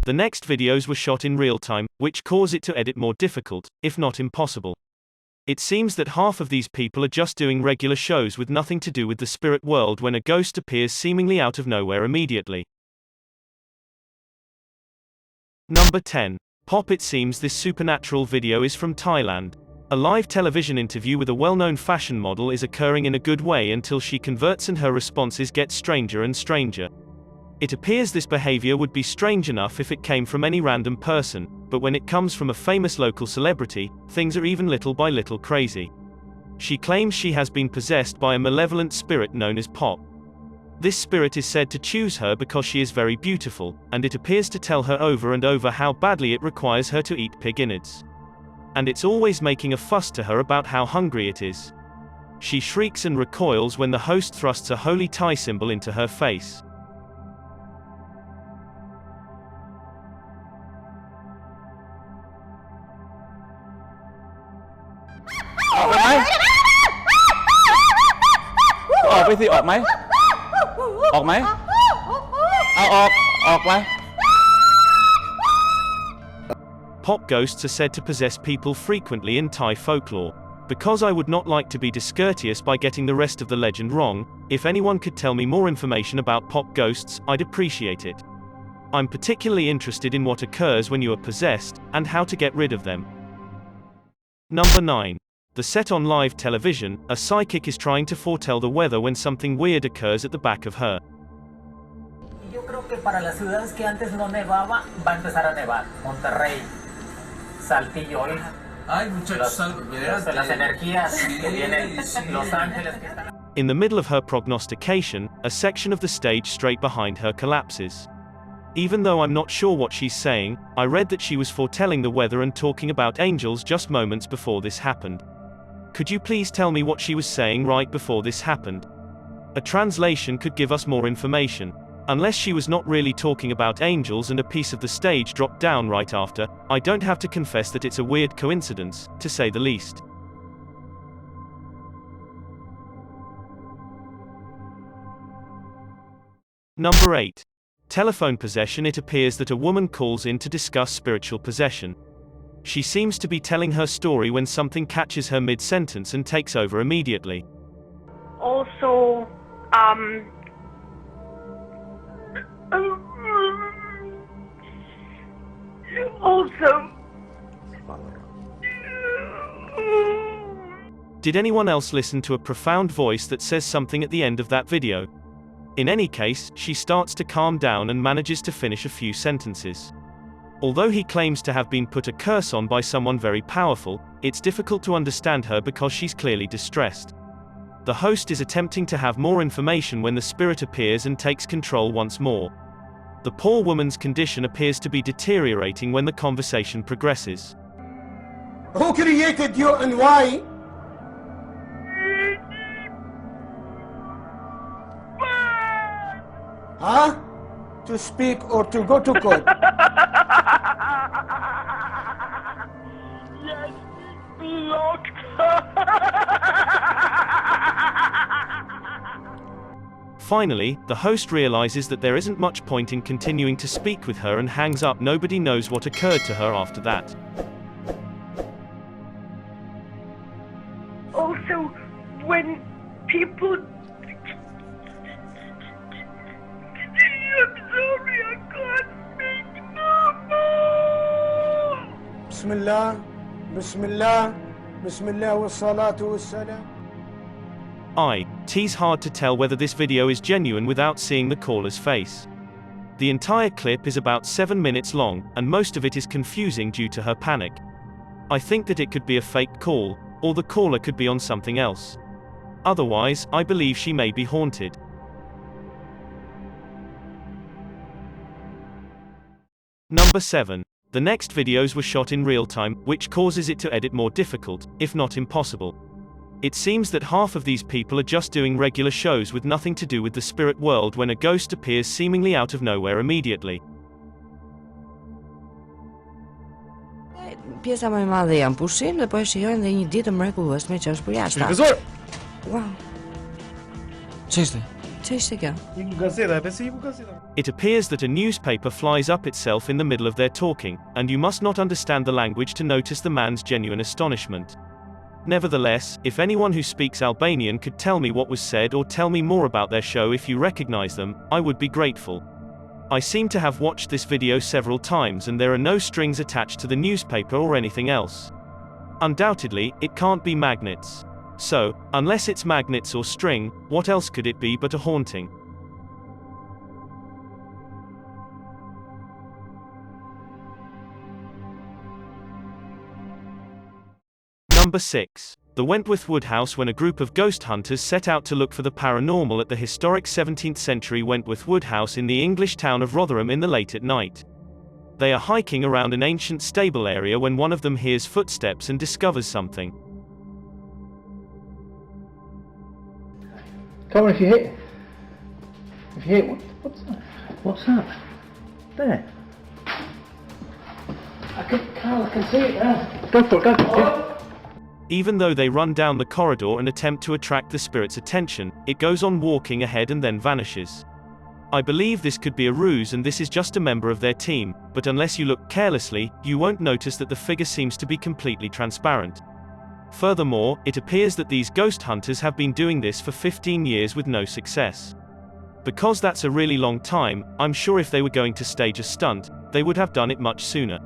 The next videos were shot in real time, which cause it to edit more difficult, if not impossible. It seems that half of these people are just doing regular shows with nothing to do with the spirit world when a ghost appears seemingly out of nowhere immediately. Number 10. Pop. It seems this supernatural video is from Thailand. A live television interview with a well-known fashion model is occurring in a good way until she converts and her responses get stranger and stranger. It appears this behavior would be strange enough if it came from any random person, but when it comes from a famous local celebrity, things are even little by little crazy. She claims she has been possessed by a malevolent spirit known as Pop. This spirit is said to choose her because she is very beautiful, and it appears to tell her over and over how badly it requires her to eat pig innards. And it's always making a fuss to her about how hungry it is. She shrieks and recoils when the host thrusts a holy Thai symbol into her face. Pop ghosts are said to possess people frequently in Thai folklore. Because I would not like to be discourteous by getting the rest of the legend wrong, if anyone could tell me more information about pop ghosts, I'd appreciate it. I'm particularly interested in what occurs when you are possessed, and how to get rid of them. Number 9. The set on live television, a psychic is trying to foretell the weather when something weird occurs at the back of her. Yo creo que para las ciudades que antes no nevaba, va a empezar a nevar. Monterrey, Saltillo, hay muchachos, las energías que vienen, Los Ángeles que están. In the middle of her prognostication, a section of the stage straight behind her collapses. Even though I'm not sure what she's saying, I read that she was foretelling the weather and talking about angels just moments before this happened. Could you please tell me what she was saying right before this happened? A translation could give us more information. Unless she was not really talking about angels and a piece of the stage dropped down right after, I don't have to confess that it's a weird coincidence, to say the least. Number 8. Telephone possession. It appears that a woman calls in to discuss spiritual possession. She seems to be telling her story when something catches her mid-sentence and takes over immediately. Also, Did anyone else listen to a profound voice that says something at the end of that video? In any case, she starts to calm down and manages to finish a few sentences. Although he claims to have been put a curse on by someone very powerful, it's difficult to understand her because she's clearly distressed. The host is attempting to have more information when the spirit appears and takes control once more. The poor woman's condition appears to be deteriorating when the conversation progresses. Who created you and why? Huh? To speak or to go to court? yes, locked. Finally, the host realizes that there isn't much point in continuing to speak with her and hangs up. Nobody knows what occurred to her after that. Also, when people... I'm sorry, I can't speak no more. Bismillah, Bismillah, Bismillah wa salatu wa salam. It's hard to tell whether this video is genuine without seeing the caller's face. The entire clip is about 7 minutes long, and most of it is confusing due to her panic. I think that it could be a fake call, or the caller could be on something else. Otherwise, I believe she may be haunted. Number 7. The next videos were shot in real time, which causes it to edit more difficult, if not impossible. It seems that half of these people are just doing regular shows with nothing to do with the spirit world when a ghost appears seemingly out of nowhere immediately. Pjesa më e madhe janë pushim dhe po e shijojnë dhe një ditë mrekullueshme që është për jashtë. Shpikëzor! Wow. Ç'ishte? notícia. It appears that a newspaper flies up itself in the middle of their talking, and you must not understand the language to notice the man's genuine astonishment. Nevertheless, if anyone who speaks Albanian could tell me what was said or tell me more about their show if you recognize them, I would be grateful. I seem to have watched this video several times and there are no strings attached to the newspaper or anything else. Undoubtedly, it can't be magnets. So, unless it's magnets or string, what else could it be but a haunting? Number 6. The Wentworth Woodhouse. When a group of ghost hunters set out to look for the paranormal at the historic 17th century Wentworth Woodhouse in the English town of Rotherham in the late at night. They are hiking around an ancient stable area when one of them hears footsteps and discovers something. Come on, if you hit, what's that? What's that? There. Carl, I can see it there. Go for it, go. Even though they run down the corridor and attempt to attract the spirit's attention, it goes on walking ahead and then vanishes. I believe this could be a ruse and this is just a member of their team, but unless you look carelessly, you won't notice that the figure seems to be completely transparent. Furthermore, it appears that these ghost hunters have been doing this for 15 years with no success. Because that's a really long time, I'm sure if they were going to stage a stunt, they would have done it much sooner.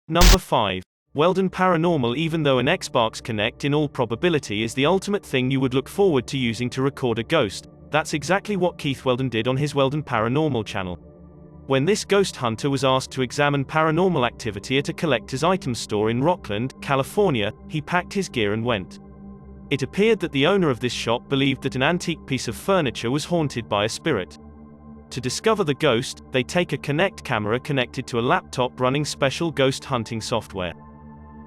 Number 5. Weldon Paranormal. Even though an Xbox Kinect in all probability is the ultimate thing you would look forward to using to record a ghost, that's exactly what Keith Weldon did on his Weldon Paranormal channel. When this ghost hunter was asked to examine paranormal activity at a collector's item store in Rockland, California, he packed his gear and went. It appeared that the owner of this shop believed that an antique piece of furniture was haunted by a spirit. To discover the ghost, they take a Kinect camera connected to a laptop running special ghost hunting software.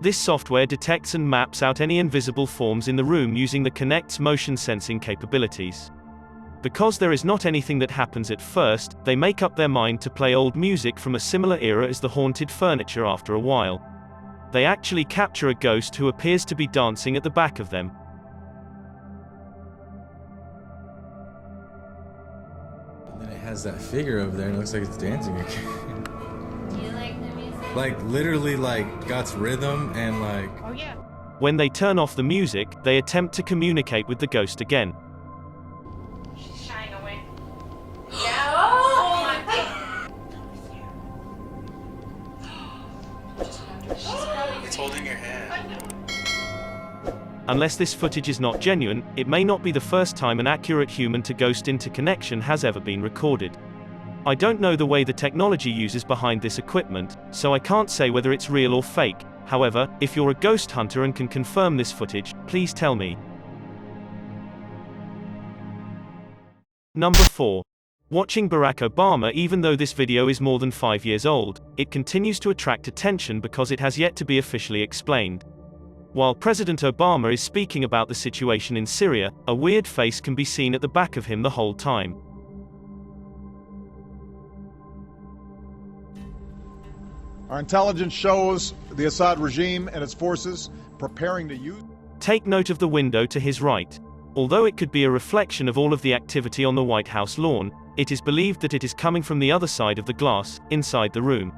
This software detects and maps out any invisible forms in the room using the Kinect's motion sensing capabilities. Because there is not anything that happens at first, they make up their mind to play old music from a similar era as the haunted furniture after a while. They actually capture a ghost who appears to be dancing at the back of them. And then it has that figure over there and it looks like it's dancing again. Do you like the music? Like literally like got rhythm and like... Oh yeah. When they turn off the music, they attempt to communicate with the ghost again. She's shying away. Yeah. Oh my god. She's grabbing It's holding your hand. Unless this footage is not genuine, it may not be the first time an accurate human-to-ghost interconnection has ever been recorded. I don't know the way the technology uses behind this equipment, so I can't say whether it's real or fake. However, if you're a ghost hunter and can confirm this footage, please tell me. Number 4. Watching Barack Obama. Even though this video is more than 5 years old, it continues to attract attention because it has yet to be officially explained. While President Obama is speaking about the situation in Syria, a weird face can be seen at the back of him the whole time. Our intelligence shows the Assad regime and its forces preparing to use... Take note of the window to his right. Although it could be a reflection of all of the activity on the White House lawn, it is believed that it is coming from the other side of the glass, inside the room.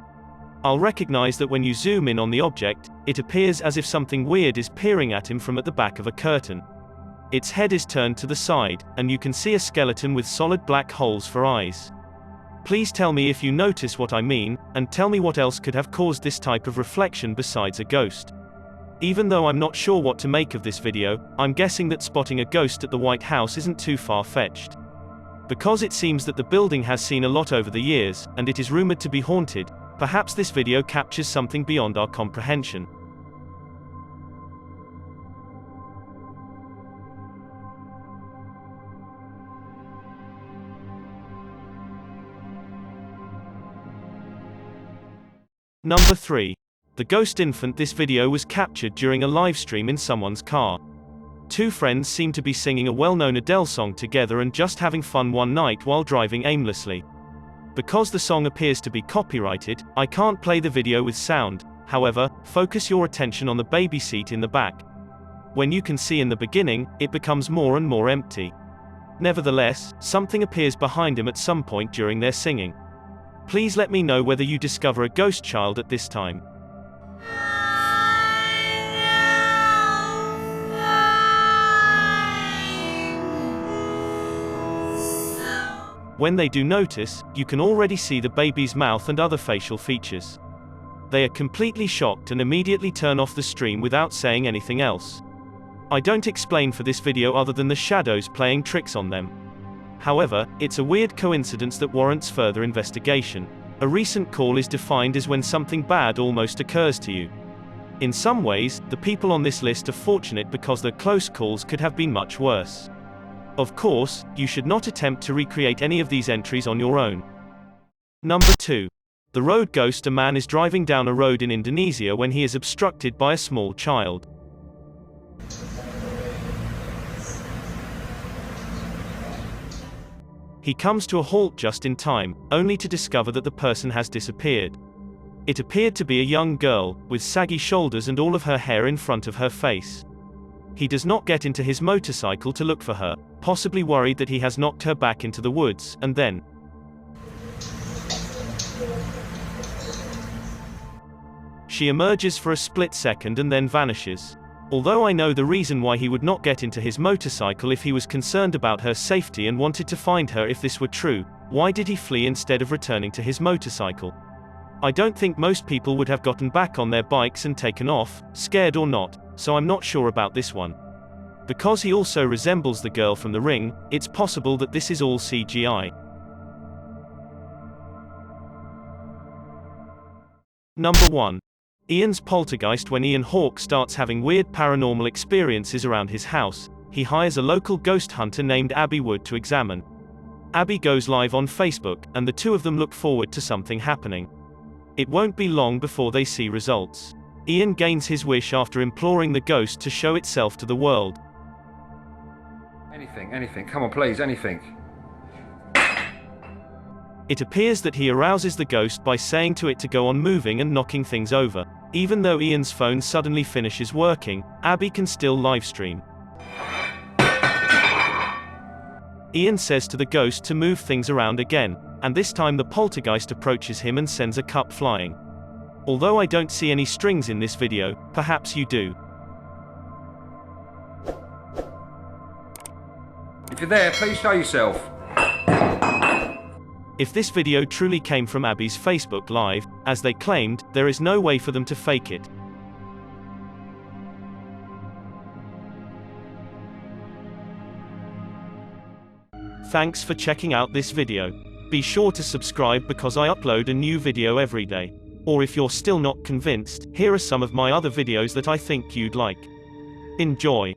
I'll recognize that when you zoom in on the object, it appears as if something weird is peering at him from at the back of a curtain. Its head is turned to the side, and you can see a skeleton with solid black holes for eyes. Please tell me if you notice what I mean, and tell me what else could have caused this type of reflection besides a ghost. Even though I'm not sure what to make of this video, I'm guessing that spotting a ghost at the White House isn't too far-fetched. Because it seems that the building has seen a lot over the years, and it is rumored to be haunted, perhaps this video captures something beyond our comprehension. Number 3. The Ghost Infant. This video was captured during a live stream in someone's car. Two friends seem to be singing a well-known Adele song together and just having fun one night while driving aimlessly. Because the song appears to be copyrighted, I can't play the video with sound. However, focus your attention on the baby seat in the back. When you can see in the beginning, it becomes more and more empty. Nevertheless, something appears behind him at some point during their singing. Please let me know whether you discover a ghost child at this time. When they do notice, you can already see the baby's mouth and other facial features. They are completely shocked and immediately turn off the stream without saying anything else. I don't explain for this video other than the shadows playing tricks on them. However, it's a weird coincidence that warrants further investigation. A recent call is defined as when something bad almost occurs to you. In some ways, the people on this list are fortunate because their close calls could have been much worse. Of course, you should not attempt to recreate any of these entries on your own. Number 2. The road ghost. A man is driving down a road in Indonesia when he is obstructed by a small child. He comes to a halt just in time, only to discover that the person has disappeared. It appeared to be a young girl, with saggy shoulders and all of her hair in front of her face. He does not get into his motorcycle to look for her, possibly worried that he has knocked her back into the woods, and then she emerges for a split second and then vanishes. Although I know the reason why he would not get into his motorcycle if he was concerned about her safety and wanted to find her if this were true, why did he flee instead of returning to his motorcycle? I don't think most people would have gotten back on their bikes and taken off, scared or not, so I'm not sure about this one. Because he also resembles the girl from The Ring, it's possible that this is all CGI. Number 1. Ian's poltergeist. When Ian Hawke starts having weird paranormal experiences around his house, he hires a local ghost hunter named Abby Wood to examine. Abby goes live on Facebook, and the two of them look forward to something happening. It won't be long before they see results. Ian gains his wish after imploring the ghost to show itself to the world. Anything, come on please, anything. It appears that he arouses the ghost by saying to it to go on moving and knocking things over. Even though Ian's phone suddenly finishes working, Abby can still livestream. Ian says to the ghost to move things around again, and this time the poltergeist approaches him and sends a cup flying. Although I don't see any strings in this video, perhaps you do. If you're there, please show yourself. If this video truly came from Abby's Facebook Live, as they claimed, there is no way for them to fake it. Thanks for checking out this video. Be sure to subscribe because I upload a new video every day. Or if you're still not convinced, here are some of my other videos that I think you'd like. Enjoy.